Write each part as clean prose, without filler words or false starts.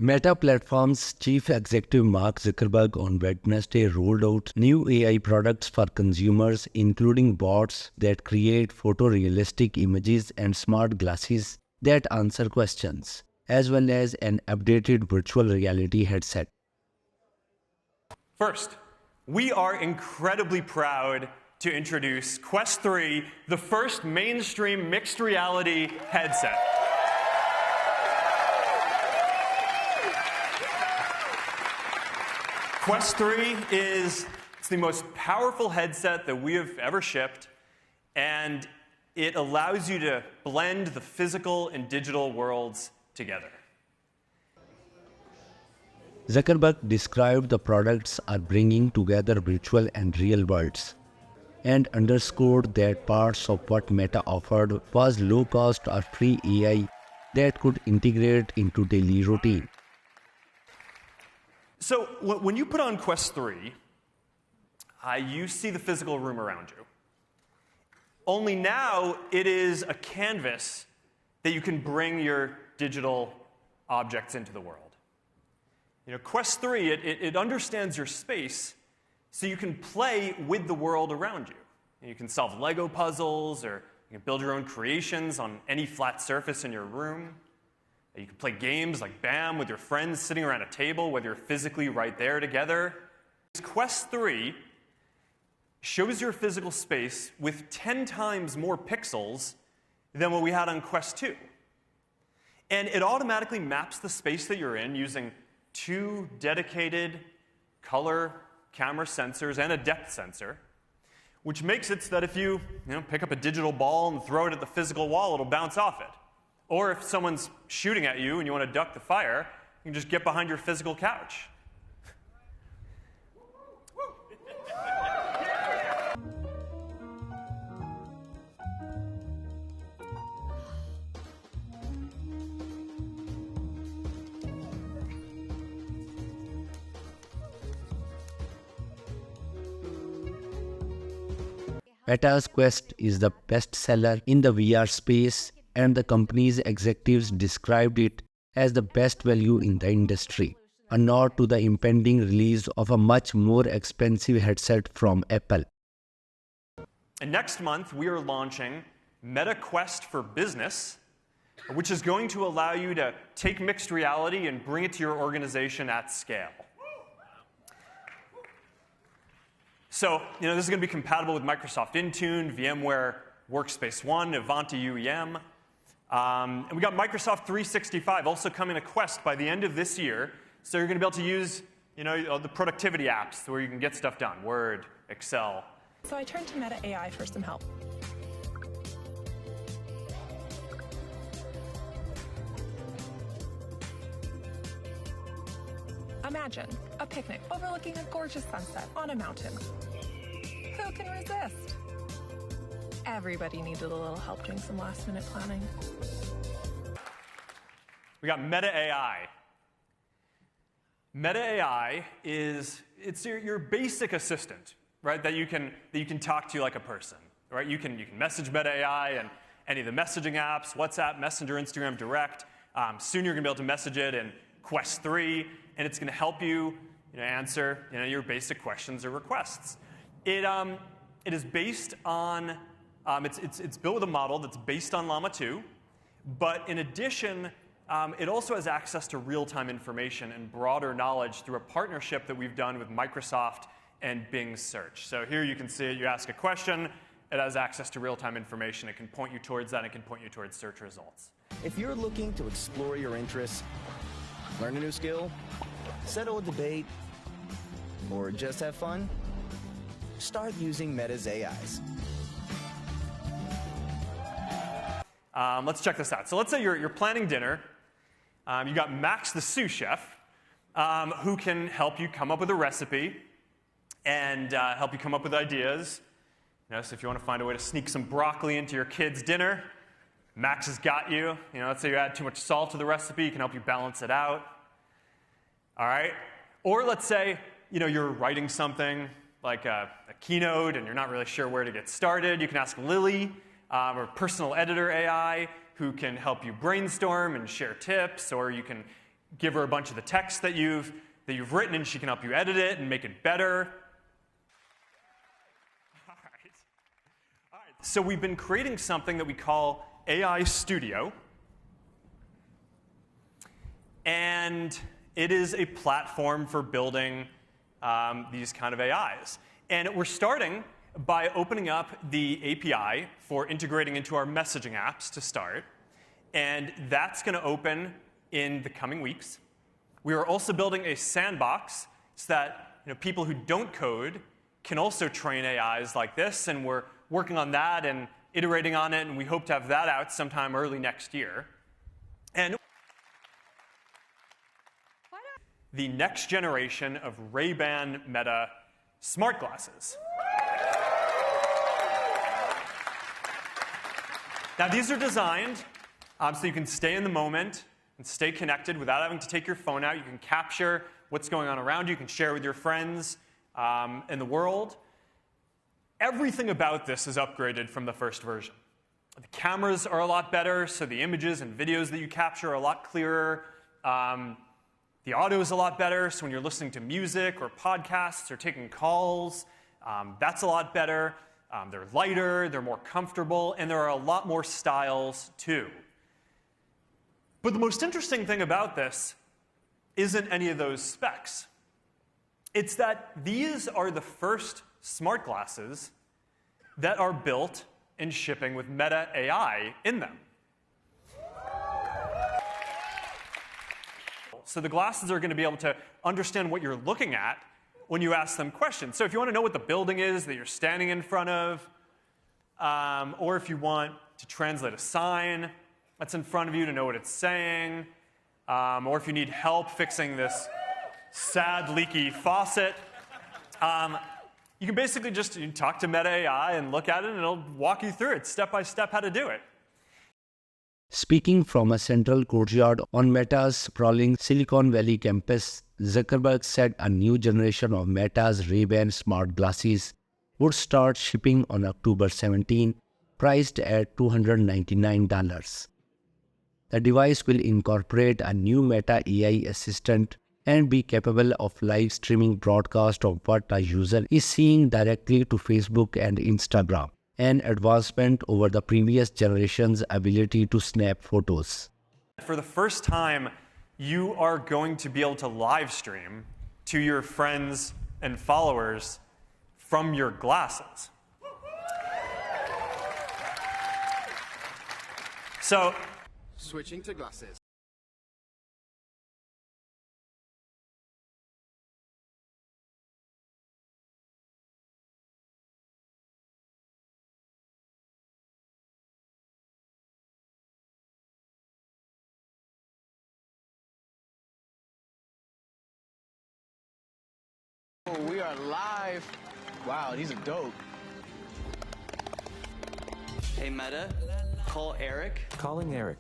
Meta Platform's chief executive Mark Zuckerberg on Wednesday rolled out new AI products for consumers, including bots that create photorealistic images and smart glasses that answer questions, as well as an updated virtual reality headset. First, we are incredibly proud to introduce Quest 3, the first mainstream mixed reality headset. Quest 3 is the most powerful headset that we have ever shipped, and it allows you to blend the physical and digital worlds together. Zuckerberg described the products are bringing together virtual and real worlds, and underscored that parts of what Meta offered was low-cost or free AI that could integrate into daily routine. So when you put on Quest 3, you see the physical room around you. Only now it is a canvas that you can bring your digital objects into the world. Quest 3, it understands your space, so you can play with the world around you. You can solve Lego puzzles, or you can build your own creations on any flat surface in your room. You can play games like BAM with your friends sitting around a table, whether you're physically right there together. Quest 3 shows your physical space with 10 times more pixels than what we had on Quest 2. And it automatically maps the space that you're in using 2 dedicated color camera sensors and a depth sensor, which makes it so that if you pick up a digital ball and throw it at the physical wall, it'll bounce off it. Or if someone's shooting at you and you want to duck the fire, you can just get behind your physical couch. Meta's Quest is the best seller in the VR space, and the company's executives described it as the best value in the industry, a nod to the impending release of a much more expensive headset from Apple. And next month, we are launching Meta Quest for Business, which is going to allow you to take mixed reality and bring it to your organization at scale. So, this is going to be compatible with Microsoft Intune, VMware Workspace ONE, Ivanti UEM. And we got Microsoft 365 also coming to Quest by the end of this year. So you're going to be able to use the productivity apps where you can get stuff done, Word, Excel. So I turned to Meta AI for some help. Imagine a picnic overlooking a gorgeous sunset on a mountain. Who can resist? Everybody needed a little help doing some last-minute planning. We got Meta AI. Meta AI it's your basic assistant, right? That you can talk to like a person, right? You can message Meta AI and any of the messaging apps, WhatsApp, Messenger, Instagram, Direct. Soon you're going to be able to message it in Quest 3, and it's going to help you, answer your basic questions or requests. It is based on it's built with a model that's based on Llama 2, but in addition, it also has access to real-time information and broader knowledge through a partnership that we've done with Microsoft and Bing Search. So here you can see it. You ask a question, it has access to real-time information. It can point you towards that. It can point you towards search results. If you're looking to explore your interests, learn a new skill, settle a debate, or just have fun, start using Meta's AIs. Let's check this out. So let's say you're planning dinner. You got Max, the sous chef, who can help you come up with a recipe and help you come up with ideas. So if you want to find a way to sneak some broccoli into your kid's dinner, Max has got you. Let's say you add too much salt to the recipe, he can help you balance it out. All right? Or let's say you're writing something like a keynote and you're not really sure where to get started. You can ask Lily, or personal editor AI, who can help you brainstorm and share tips, or you can give her a bunch of the text that you've written, and she can help you edit it and make it better. All right. So we've been creating something that we call AI Studio. And it is a platform for building these kind of AIs. And we're starting by opening up the API for integrating into our messaging apps to start. And that's going to open in the coming weeks. We are also building a sandbox so that people who don't code can also train AIs like this. And we're working on that and iterating on it. And we hope to have that out sometime early next year. And the next generation of RayBan Meta smart glasses. Now, these are designed so you can stay in the moment and stay connected without having to take your phone out. You can capture what's going on around you. You can share with your friends in the world. Everything about this is upgraded from the first version. The cameras are a lot better, so the images and videos that you capture are a lot clearer. The audio is a lot better, so when you're listening to music or podcasts or taking calls, that's a lot better. They're lighter, they're more comfortable, and there are a lot more styles, too. But the most interesting thing about this isn't any of those specs. It's that these are the first smart glasses that are built and shipping with Meta AI in them. So the glasses are going to be able to understand what you're looking at when you ask them questions. So if you want to know what the building is that you're standing in front of, or if you want to translate a sign that's in front of you to know what it's saying, or if you need help fixing this sad, leaky faucet, you can basically just talk to Meta AI and look at it, and it'll walk you through it step by step how to do it. Speaking from a central courtyard on Meta's sprawling Silicon Valley campus, Zuckerberg said a new generation of Meta's RayBan smart glasses would start shipping on October 17, priced at $299. The device will incorporate a new Meta AI assistant and be capable of live streaming broadcast of what a user is seeing directly to Facebook and Instagram, an advancement over the previous generation's ability to snap photos. For the first time, you are going to be able to live stream to your friends and followers from your glasses. So, switching to glasses. We are live. Wow, these are dope. Hey Meta, call Eric. Calling Eric.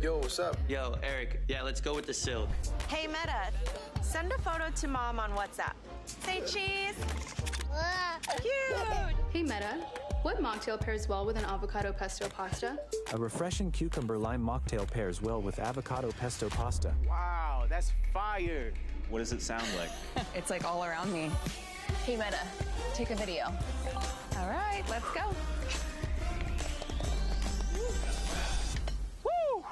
Yo, what's up? Yo, Eric, yeah, let's go with the silk. Hey Meta, send a photo to Mom on WhatsApp. Say cheese. Cute. Hey Meta, what mocktail pairs well with an avocado pesto pasta? A refreshing cucumber lime mocktail pairs well with avocado pesto pasta. Wow, that's fire. What does it sound like? It's like all around me. Hey Meta, take a video. All right, let's go. Woo!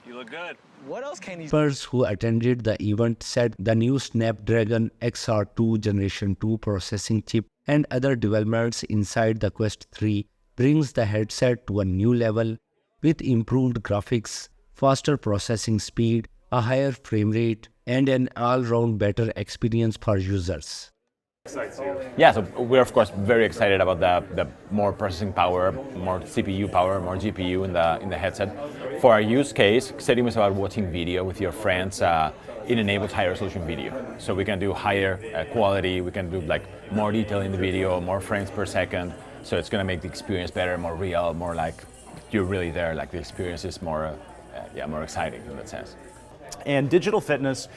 You look good. What else can these Experts who attended the event said the new Snapdragon XR2 Generation 2 processing chip and other developments inside the Quest 3 brings the headset to a new level with improved graphics, faster processing speed, a higher frame rate, and an all-round better experience for users. Yeah, so we're of course very excited about the more processing power, more CPU power, more GPU in the headset. For our use case, Xerium is about watching video with your friends. It enables higher resolution video, so we can do higher quality. We can do like more detail in the video, more frames per second. So it's going to make the experience better, more real, more like you're really there. Like the experience is more, more exciting in that sense. And digital fitness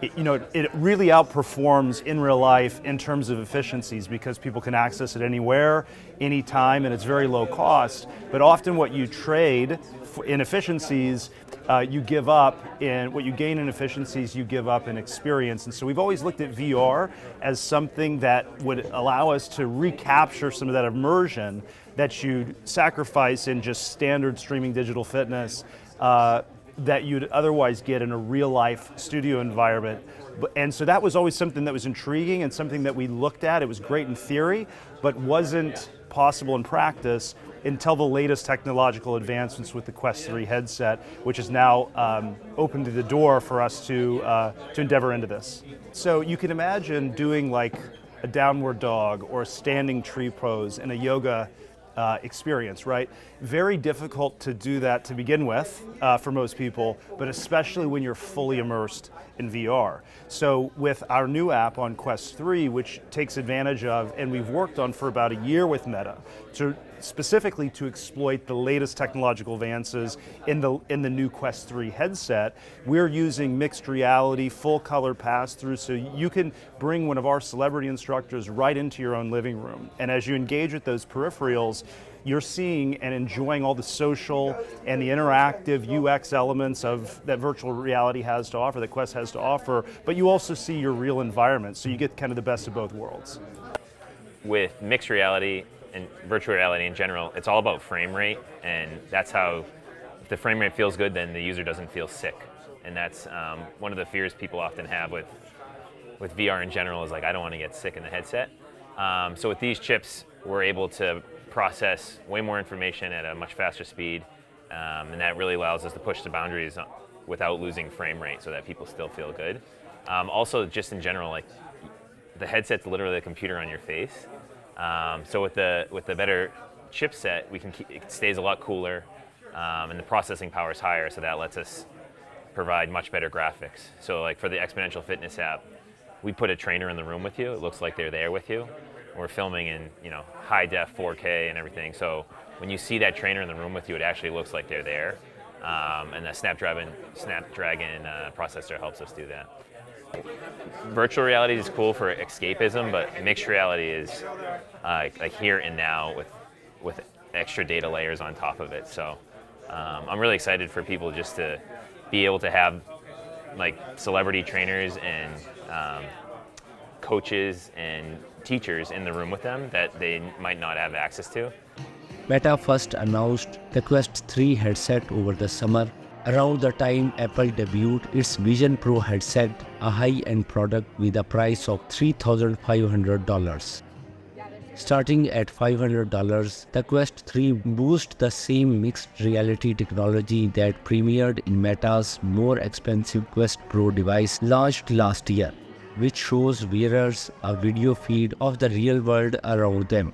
it really outperforms in real life in terms of efficiencies because people can access it anywhere, anytime, and it's very low cost. But often what you trade in efficiencies, you give up in what you gain in efficiencies, you give up in experience. And so we've always looked at VR as something that would allow us to recapture some of that immersion that you'd sacrifice in just standard streaming digital fitness that you'd otherwise get in a real life studio environment. And so that was always something that was intriguing and something that we looked at. It was great in theory, but wasn't possible in practice until the latest technological advancements with the Quest 3 headset, which has now opened the door for us to endeavor into this. So you can imagine doing like a downward dog or a standing tree pose in a yoga experience, right? Very difficult to do that to begin with for most people, but especially when you're fully immersed in VR. So with our new app on Quest 3, which takes advantage of, and we've worked on for about a year with Meta, specifically to exploit the latest technological advances in the new Quest 3 headset, we're using mixed reality, full color pass-through, so you can bring one of our celebrity instructors right into your own living room. And as you engage with those peripherals, you're seeing and enjoying all the social and the interactive UX elements of that virtual reality has to offer, that Quest has to offer, but you also see your real environment, so you get kind of the best of both worlds. With mixed reality and virtual reality in general, it's all about frame rate, and that's how, if the frame rate feels good, then the user doesn't feel sick. And that's one of the fears people often have with VR in general is like, I don't want to get sick in the headset. So with these chips, we're able to process way more information at a much faster speed, and that really allows us to push the boundaries without losing frame rate so that people still feel good. Also, just in general, like the headset's literally a computer on your face. So with the better chipset, it stays a lot cooler, and the processing power is higher, so that lets us provide much better graphics. So like for the Exponential Fitness app, we put a trainer in the room with you. It looks like they're there with you. We're filming in high def 4K and everything. So when you see that trainer in the room with you, it actually looks like they're there. And the Snapdragon processor helps us do that. Virtual reality is cool for escapism, but mixed reality is like here and now with extra data layers on top of it. So I'm really excited for people just to be able to have like celebrity trainers and coaches and teachers in the room with them that they might not have access to. Meta first announced the Quest 3 headset over the summer, around the time Apple debuted its Vision Pro headset, a high-end product with a price of $3,500. Starting at $500, the Quest 3 boasts the same mixed reality technology that premiered in Meta's more expensive Quest Pro device launched last year, which shows wearers a video feed of the real world around them.